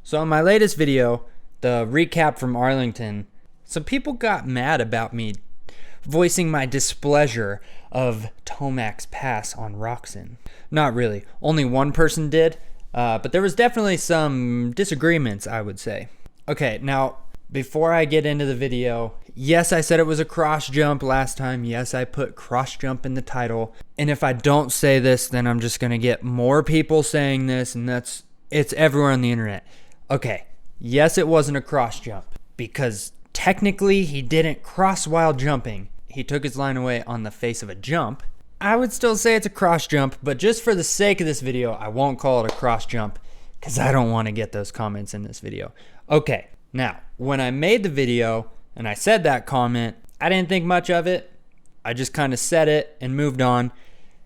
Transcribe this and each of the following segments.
So in my latest video, the recap from Arlington, some people got mad about me voicing my displeasure of Tomac's pass on Roczen. Not really. Only one person did, but there was definitely some disagreements, I would say. Okay, now, before I get into the video, yes, I said it was a cross jump last time. Yes, I put cross jump in the title. And if I don't say this, then I'm just going to get more people saying this, and it's everywhere on the internet. Okay, yes, it wasn't a cross jump, because technically he didn't cross while jumping. He took his line away on the face of a jump. I would still say it's a cross jump, but just for the sake of this video, I won't call it a cross jump because I don't want to get those comments in this video. Okay, now, when I made the video and I said that comment, I didn't think much of it. I just kind of said it and moved on.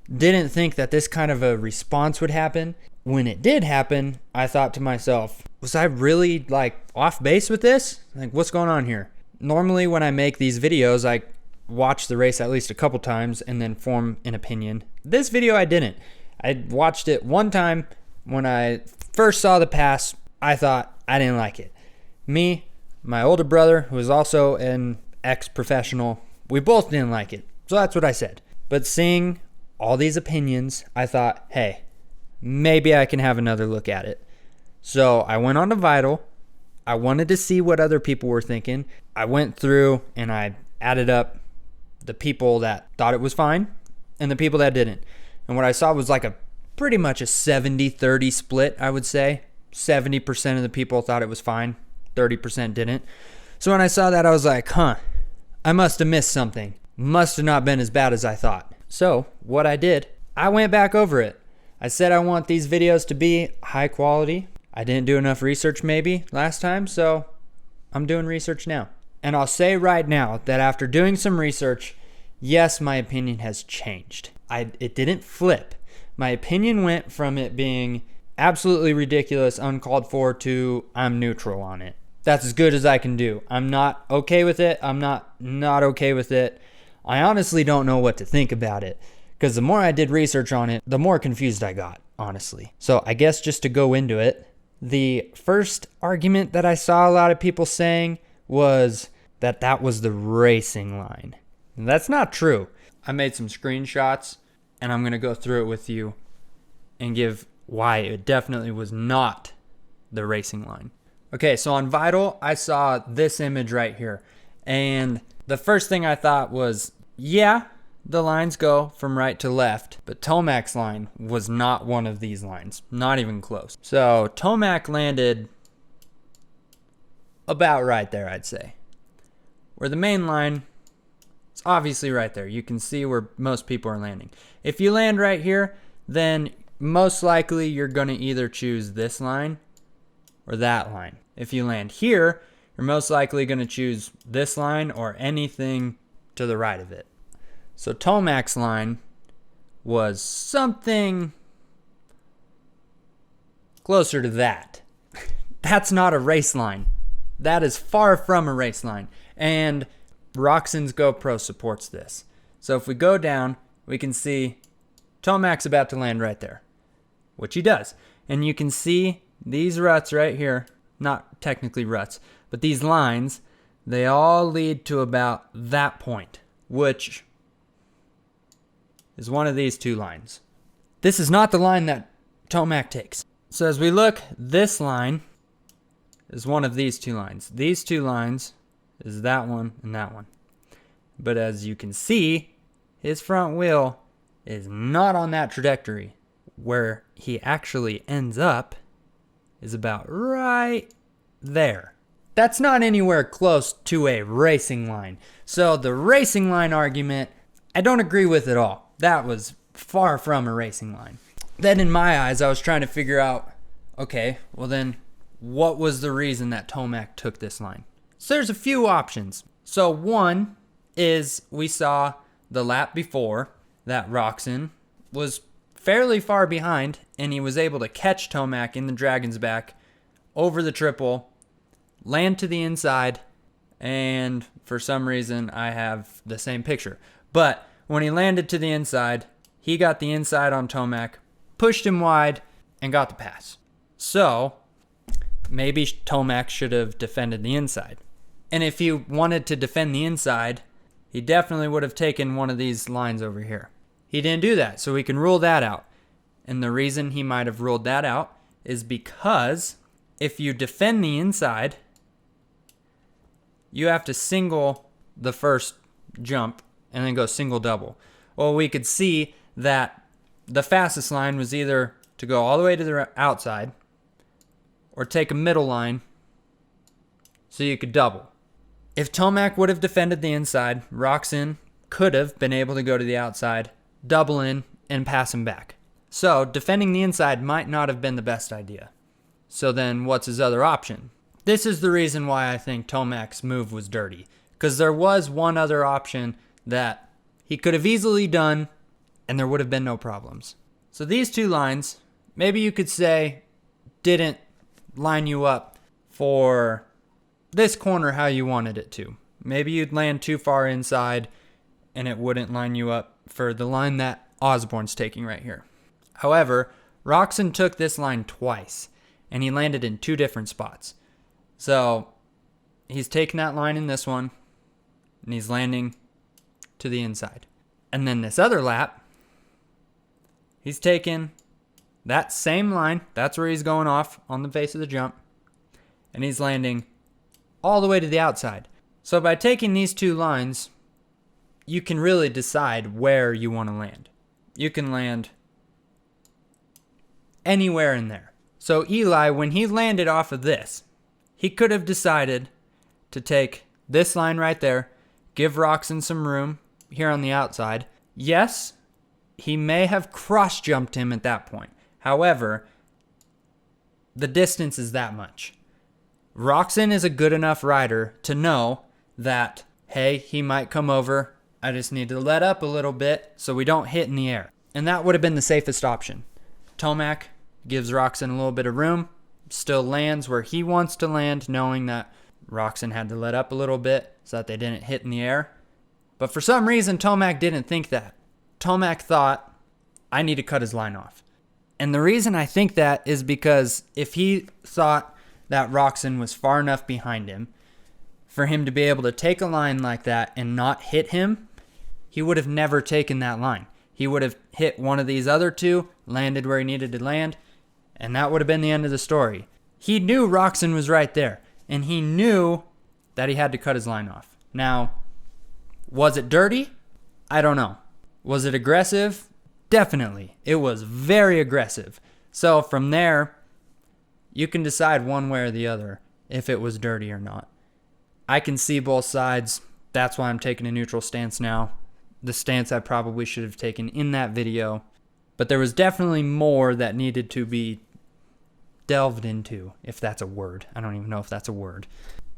Didn't think that this kind of a response would happen. When it did happen, I thought to myself, was I really off base with this? What's going on here? Normally when I make these videos, I watch the race at least a couple times and then form an opinion. This video I didn't. I watched it one time. When I first saw the pass, I thought I didn't like it. Me, my older brother, who is also an ex-professional, we both didn't like it. So that's what I said. But seeing all these opinions, I thought, hey, maybe I can have another look at it. So I went on to Vital. I wanted to see what other people were thinking. I went through and I added up the people that thought it was fine and the people that didn't. And what I saw was pretty much a 70-30 split, I would say. 70% of the people thought it was fine, 30% didn't. So when I saw that, I was like, I must have missed something. Must have not been as bad as I thought. So what I did, I went back over it. I said I want these videos to be high quality. I didn't do enough research maybe last time, so I'm doing research now. And I'll say right now that after doing some research, yes, my opinion has changed. It didn't flip. My opinion went from it being absolutely ridiculous, uncalled for, to I'm neutral on it. That's as good as I can do. I'm not okay with it. I'm not okay with it. I honestly don't know what to think about it, because the more I did research on it, the more confused I got, honestly. So I guess just to go into it, the first argument that I saw a lot of people saying was that was the racing line. And that's not true. I made some screenshots, and I'm going to go through it with you and give why it definitely was not the racing line. Okay, so on Vital, I saw this image right here. And the first thing I thought was, yeah, the lines go from right to left, but Tomac's line was not one of these lines. Not even close. So Tomac landed about right there, I'd say. Where the main line is obviously right there. You can see where most people are landing. If you land right here, then most likely you're going to either choose this line or that line. If you land here, you're most likely going to choose this line or anything to the right of it. So Tomac's line was something closer to that. That's not a race line. That is far from a race line. And Roczen's GoPro supports this. So if we go down, we can see Tomac's about to land right there, which he does. And you can see these ruts right here, not technically ruts, but these lines, they all lead to about that point, which is one of these two lines. This is not the line that Tomac takes. So as we look, this line is one of these two lines. These two lines is that one and that one. But as you can see, his front wheel is not on that trajectory. Where he actually ends up is about right there. That's not anywhere close to a racing line. So the racing line argument, I don't agree with at all. That was far from a racing line. Then in my eyes, I was trying to figure out, okay, well then, what was the reason that Tomac took this line? So there's a few options. So one is we saw the lap before that Roczen was fairly far behind, and he was able to catch Tomac in the Dragon's back over the triple, land to the inside, and for some reason I have the same picture. But when he landed to the inside, he got the inside on Tomac, pushed him wide, and got the pass. So maybe Tomac should have defended the inside. And if he wanted to defend the inside, he definitely would have taken one of these lines over here. He didn't do that, so we can rule that out. And the reason he might have ruled that out is because if you defend the inside, you have to single the first jump and then go single double. Well, we could see that the fastest line was either to go all the way to the outside or take a middle line so you could double. If Tomac would have defended the inside, Roczen could have been able to go to the outside, double in, and pass him back. So defending the inside might not have been the best idea. So then what's his other option? This is the reason why I think Tomac's move was dirty. Because there was one other option that he could have easily done and there would have been no problems. So these two lines, maybe you could say, didn't line you up for this corner how you wanted it to. Maybe you'd land too far inside and it wouldn't line you up for the line that Osborne's taking right here. However, Roczen took this line twice and he landed in two different spots. So he's taking that line in this one and he's landing to the inside. And then this other lap, he's taking that same line, that's where he's going off on the face of the jump, and he's landing all the way to the outside. So by taking these two lines, you can really decide where you want to land. You can land anywhere in there. So Eli, when he landed off of this, he could have decided to take this line right there, give Roczen some room here on the outside. Yes, he may have cross-jumped him at that point. However, the distance is that much. Roczen is a good enough rider to know that, hey, he might come over. I just need to let up a little bit so we don't hit in the air. And that would have been the safest option. Tomac gives Roczen a little bit of room, still lands where he wants to land, knowing that Roczen had to let up a little bit so that they didn't hit in the air. But for some reason, Tomac didn't think that. Tomac thought, I need to cut his line off. And the reason I think that is because if he thought that Roczen was far enough behind him for him to be able to take a line like that and not hit him, he would have never taken that line. He would have hit one of these other two, landed where he needed to land, and that would have been the end of the story. He knew Roczen was right there, and he knew that he had to cut his line off. Now, was it dirty? I don't know. Was it aggressive? Definitely. It was very aggressive. So from there, you can decide one way or the other if it was dirty or not. I can see both sides. That's why I'm taking a neutral stance now. The stance I probably should have taken in that video. But there was definitely more that needed to be delved into, if that's a word. I don't even know if that's a word.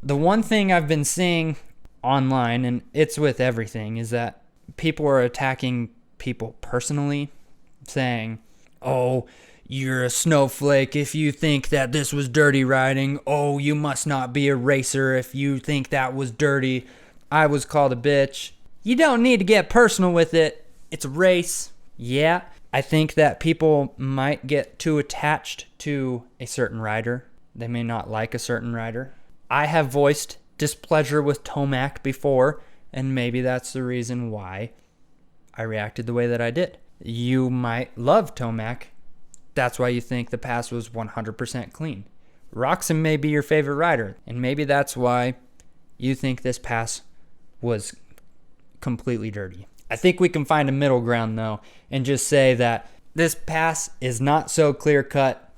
The one thing I've been seeing online, and it's with everything, is that people are attacking people personally, saying, oh, you're a snowflake if you think that this was dirty riding. Oh, you must not be a racer if you think that was dirty. I was called a bitch. You don't need to get personal with it. It's a race. Yeah, I think that people might get too attached to a certain rider. They may not like a certain rider. I have voiced displeasure with Tomac before, and maybe that's the reason why I reacted the way that I did. You might love Tomac. That's why you think the pass was 100% clean. Roczen may be your favorite rider, and maybe that's why you think this pass was completely dirty. I think we can find a middle ground, though, and just say that this pass is not so clear-cut.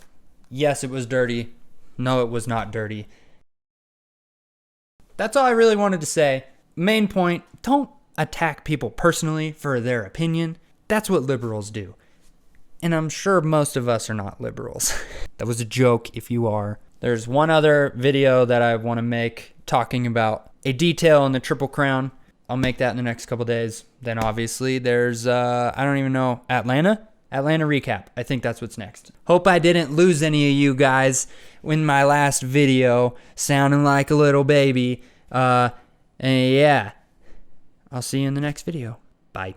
Yes, it was dirty. No, it was not dirty. That's all I really wanted to say. Main point, don't attack people personally for their opinion. That's what liberals do. And I'm sure most of us are not liberals. That was a joke if you are. There's one other video that I want to make talking about a detail in the Triple Crown. I'll make that in the next couple days. Then obviously there's, I don't even know, Atlanta recap. I think that's what's next. Hope I didn't lose any of you guys in my last video sounding like a little baby. And yeah, I'll see you in the next video. Bye.